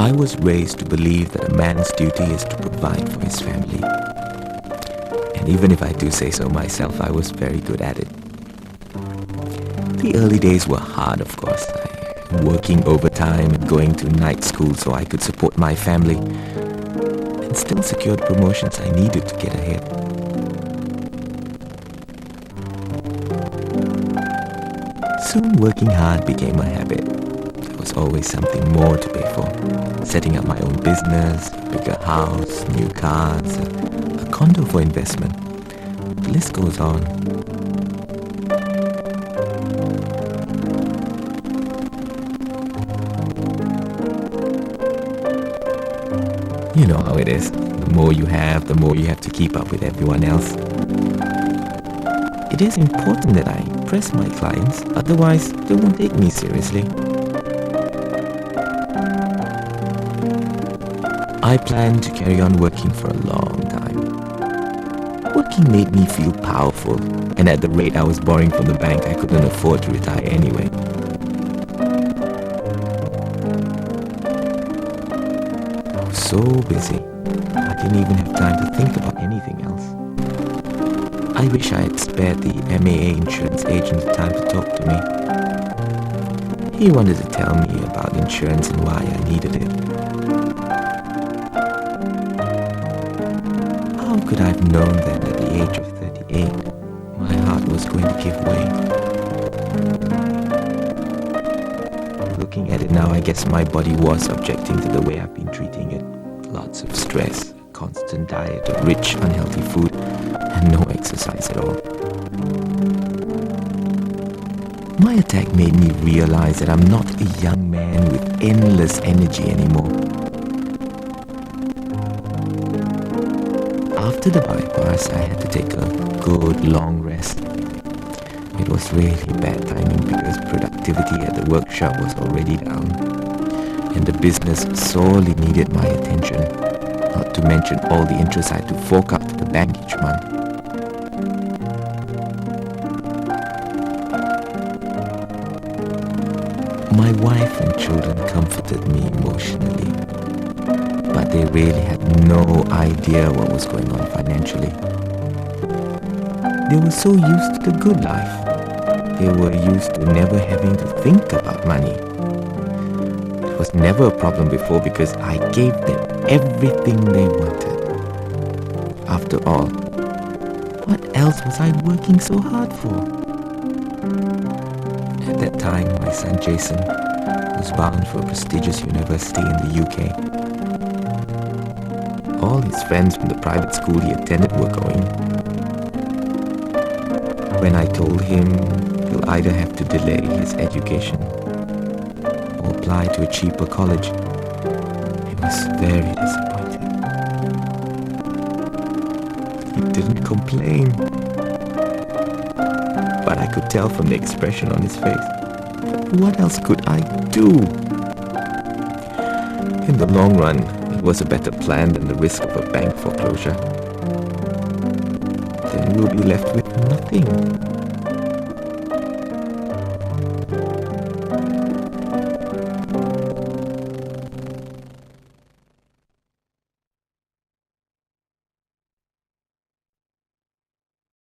I was raised to believe that a man's duty is to provide for his family. And even if I do say so myself, I was very good at it. The early days were hard, of course. Working overtime and going to night school so I could support my family and still secure the promotions I needed to get ahead. Soon working hard became a habit. There was always something more to pay for. Setting up my own business, a bigger house, new cars, a condo for investment. The list goes on. You know how it is. The more you have, the more you have to keep up with everyone else. It is important that I impress my clients, otherwise they won't take me seriously. I planned to carry on working for a long time. Working made me feel powerful, and at the rate I was borrowing from the bank, I couldn't afford to retire anyway. I was so busy, I didn't even have time to think about anything else. I wish I had spared the MAA insurance agent the time to talk to me. He wanted to tell me about insurance and why I needed it. How could I have known that at the age of 38, my heart was going to give way? Looking at it now, I guess my body was objecting to the way I've been treating it. Lots of stress, constant diet of rich, unhealthy food, and no exercise at all. My attack made me realize that I'm not a young man with endless energy anymore. After the bypass, I had to take a good long rest. It was really bad timing because productivity at the workshop was already down, and the business sorely needed my attention, not to mention all the interest I had to fork out to the bank each month. My wife and children comforted me emotionally, but they really had no idea what was going on financially. They were so used to the good life. They were used to never having to think about money. It was never a problem before because I gave them everything they wanted. After all, what else was I working so hard for? At that time, my son Jason was bound for a prestigious university in the UK. All his friends from the private school he attended were going. When I told him he'll either have to delay his education or apply to a cheaper college, he was very disappointed. He didn't complain, but I could tell from the expression on his face. What else could I do? In the long run, it was a better plan than the risk of a bank foreclosure. Then we'll be left with nothing.